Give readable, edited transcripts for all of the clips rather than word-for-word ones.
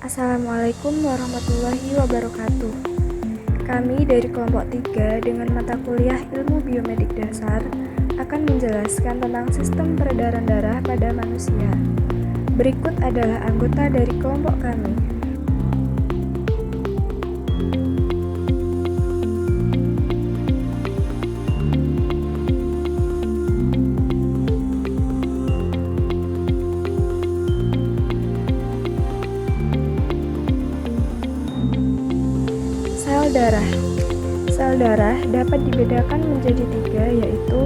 Assalamualaikum warahmatullahi wabarakatuh. Kami dari kelompok 3 dengan mata kuliah Ilmu Biomedik Dasar akan menjelaskan tentang sistem peredaran darah pada manusia. Berikut adalah anggota dari kelompok kami. Sel darah. Sel darah dapat dibedakan menjadi 3, yaitu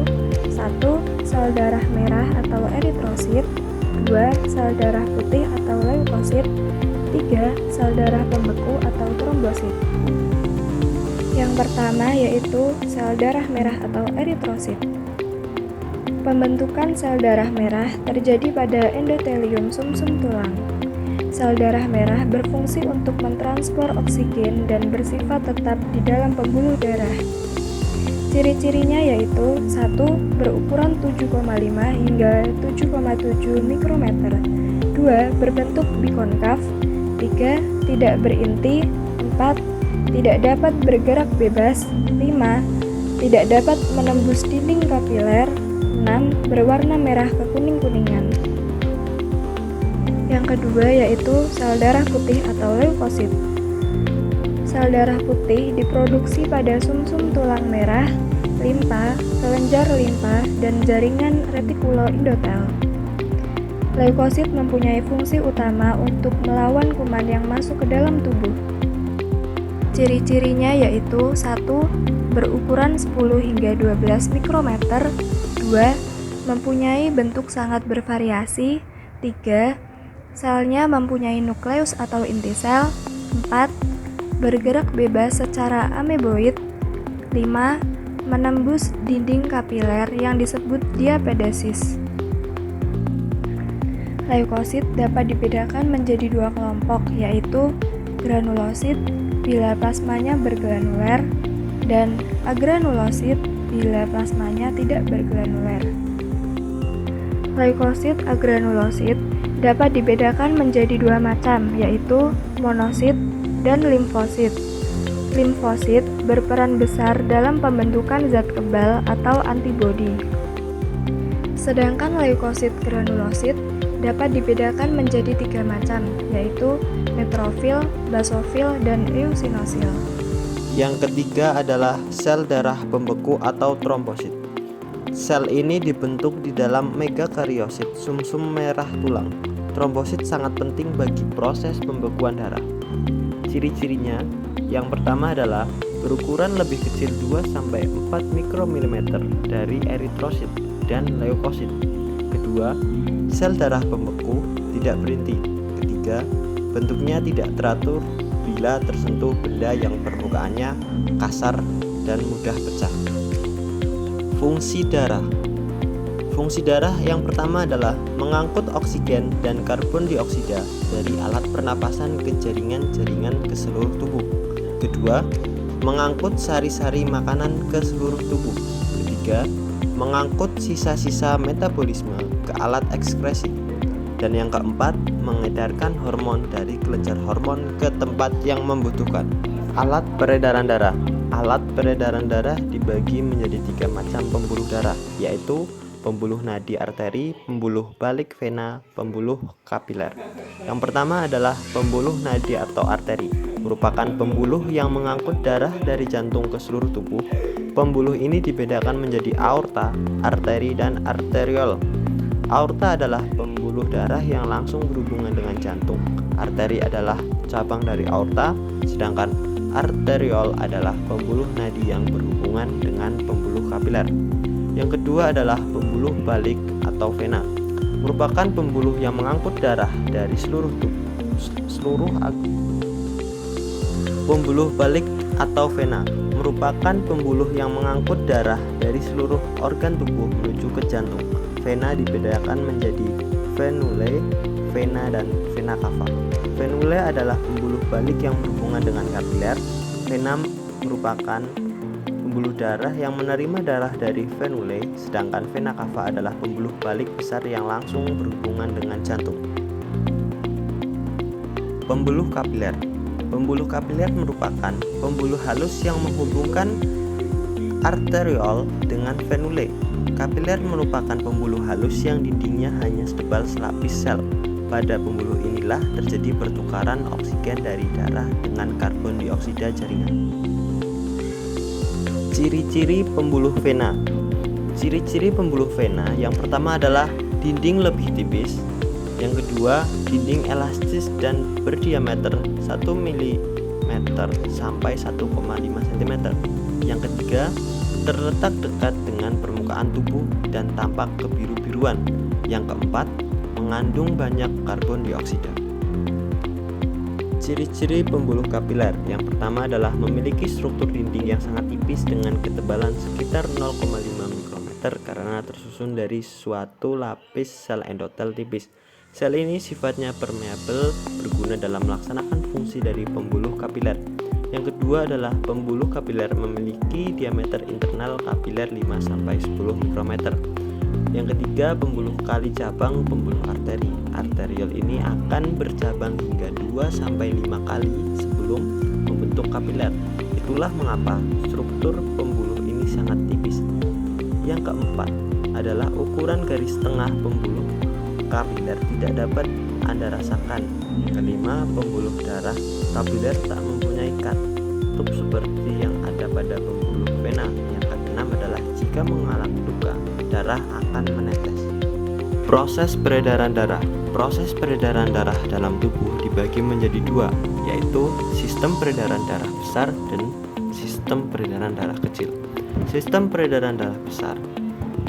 1. Sel darah merah atau eritrosit, 2. Sel darah putih atau leukosit, 3. Sel darah pembeku atau trombosit. Yang pertama yaitu sel darah merah atau eritrosit. Pembentukan sel darah merah terjadi pada endotelium sumsum tulang. Sel darah merah berfungsi untuk mentransfer oksigen dan bersifat tetap di dalam pembuluh darah. Ciri-cirinya yaitu 1. Berukuran 7,5 hingga 7,7 mikrometer, 2. Berbentuk bikonkav, 3. Tidak berinti, 4. Tidak dapat bergerak bebas, 5. Tidak dapat menembus dinding kapiler, 6. Berwarna merah kekuning-kuningan. Yang kedua yaitu sel darah putih atau leukosit. Sel darah putih diproduksi pada sumsum tulang merah, limpa, kelenjar limpa, dan jaringan retikuloendotel. Leukosit mempunyai fungsi utama untuk melawan kuman yang masuk ke dalam tubuh. Ciri-cirinya yaitu 1. Berukuran 10 hingga 12 mikrometer, 2. Mempunyai bentuk sangat bervariasi, 3. Selnya mempunyai nukleus atau inti sel, 4. Bergerak bebas secara ameboid, 5. Menembus dinding kapiler yang disebut diapedesis. Leukosit dapat dibedakan menjadi 2 kelompok, yaitu granulosit bila plasmanya bergranuler dan agranulosit bila plasmanya tidak bergranuler. Leukosit agranulosit dapat dibedakan menjadi 2 macam, yaitu monosit dan limfosit. Limfosit berperan besar dalam pembentukan zat kebal atau antibodi. Sedangkan leukosit granulosit dapat dibedakan menjadi 3 macam, yaitu neutrofil, basofil, dan eosinosil. Yang ketiga adalah sel darah pembeku atau trombosit. Sel ini dibentuk di dalam megakariosit sumsum merah tulang. Trombosit sangat penting bagi proses pembekuan darah. Ciri-cirinya, yang pertama adalah berukuran lebih kecil 2-4 mikromilimeter dari eritrosit dan leukosit. Kedua, sel darah pembeku tidak berinti. Ketiga, bentuknya tidak teratur bila tersentuh benda yang permukaannya kasar dan mudah pecah. Fungsi darah. Fungsi darah yang pertama adalah mengangkut oksigen dan karbon dioksida dari alat pernapasan ke jaringan-jaringan ke seluruh tubuh. Kedua, mengangkut sari-sari makanan ke seluruh tubuh. Ketiga, mengangkut sisa-sisa metabolisme ke alat ekskresi. Dan yang keempat, mengedarkan hormon dari kelenjar hormon ke tempat yang membutuhkan. Alat peredaran darah. Alat peredaran darah dibagi menjadi 3 macam pembuluh darah, yaitu pembuluh nadi arteri, pembuluh balik vena, pembuluh kapiler. Yang pertama adalah pembuluh nadi atau arteri, merupakan pembuluh yang mengangkut darah dari jantung ke seluruh tubuh. Pembuluh ini dibedakan menjadi aorta, arteri, dan arteriol. Aorta adalah pembuluh darah yang langsung berhubungan dengan jantung. Arteri adalah cabang dari aorta, sedangkan arteriol adalah pembuluh nadi yang berhubungan dengan pembuluh kapiler. Yang kedua adalah pembuluh balik atau vena, merupakan pembuluh yang mengangkut darah dari seluruh tubuh. Pembuluh balik atau vena merupakan pembuluh yang mengangkut darah dari seluruh organ tubuh menuju ke jantung. Vena dibedakan menjadi venule, vena, dan vena cava. Venule adalah pembuluh balik yang berhubungan dengan kapiler. Vena merupakan pembuluh darah yang menerima darah dari venule, sedangkan vena cava adalah pembuluh balik besar yang langsung berhubungan dengan jantung. Pembuluh kapiler. Pembuluh kapiler merupakan pembuluh halus yang menghubungkan arteriol dengan venule. Kapiler merupakan pembuluh halus yang dindingnya hanya setebal selapis sel. Pada pembuluh inilah terjadi pertukaran oksigen dari darah dengan karbon dioksida jaringan. Ciri-ciri pembuluh vena. Ciri-ciri pembuluh vena yang pertama adalah dinding lebih tipis, yang kedua dinding elastis dan berdiameter 1 mm sampai 1,5 cm, yang ketiga terletak dekat dengan permukaan tubuh dan tampak kebiru-biruan, yang keempat mengandung banyak karbon dioksida. Ciri-ciri pembuluh kapiler yang pertama adalah memiliki struktur dinding yang sangat tipis dengan ketebalan sekitar 0,5 mikrometer karena tersusun dari suatu lapis sel endotel tipis. Sel ini sifatnya permeabel, berguna dalam melaksanakan fungsi dari pembuluh kapiler. Yang kedua adalah pembuluh kapiler memiliki diameter internal kapiler 5-10 mikrometer. Yang ketiga, pembuluh kali cabang pembuluh arteri. Arteriol ini akan bercabang hingga 2-5 kali sebelum membentuk kapiler. Itulah mengapa struktur pembuluh ini sangat tipis. Yang keempat adalah ukuran garis tengah pembuluh kapiler tidak dapat Anda rasakan. Yang kelima, pembuluh darah kapiler tak mempunyai katup seperti yang ada pada pembuluh vena. Yang keenam adalah jika mengalami luka, darah akan menetes. Proses peredaran darah. Proses peredaran darah dalam tubuh dibagi menjadi dua, yaitu sistem peredaran darah besar dan sistem peredaran darah kecil. Sistem peredaran darah besar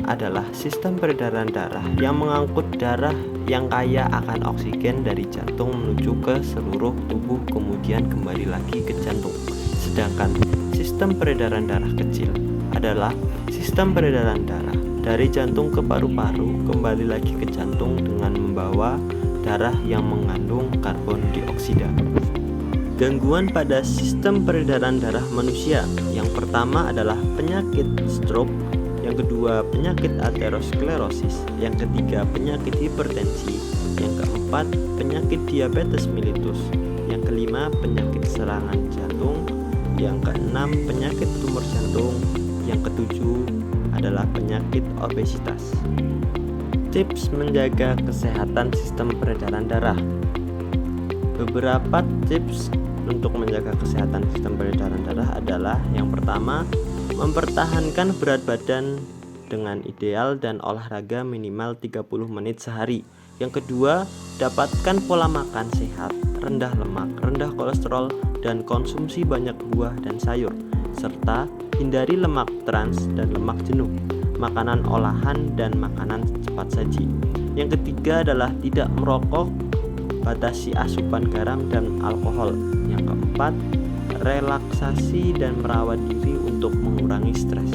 adalah sistem peredaran darah yang mengangkut darah yang kaya akan oksigen dari jantung menuju ke seluruh tubuh kemudian kembali lagi ke jantung. Sedangkan sistem peredaran darah kecil adalah sistem peredaran darah dari jantung ke paru-paru kembali lagi ke jantung dengan membawa darah yang mengandung karbon dioksida. Gangguan pada sistem peredaran darah manusia. Yang pertama adalah penyakit stroke, yang kedua penyakit aterosklerosis, yang ketiga penyakit hipertensi, yang keempat penyakit diabetes mellitus, yang kelima penyakit serangan jantung, yang keenam penyakit tumor jantung, yang ketujuh adalah penyakit obesitas. Tips menjaga kesehatan sistem peredaran darah. Beberapa tips untuk menjaga kesehatan sistem peredaran darah adalah yang pertama, mempertahankan berat badan dengan ideal dan olahraga minimal 30 menit sehari. Yang kedua, dapatkan pola makan sehat, rendah lemak, rendah kolesterol, dan konsumsi banyak buah dan sayur, serta hindari lemak trans dan lemak jenuh, makanan olahan dan makanan cepat saji. Yang ketiga adalah tidak merokok, batasi asupan garam dan alkohol. Yang keempat, relaksasi dan merawat diri untuk mengurangi stres.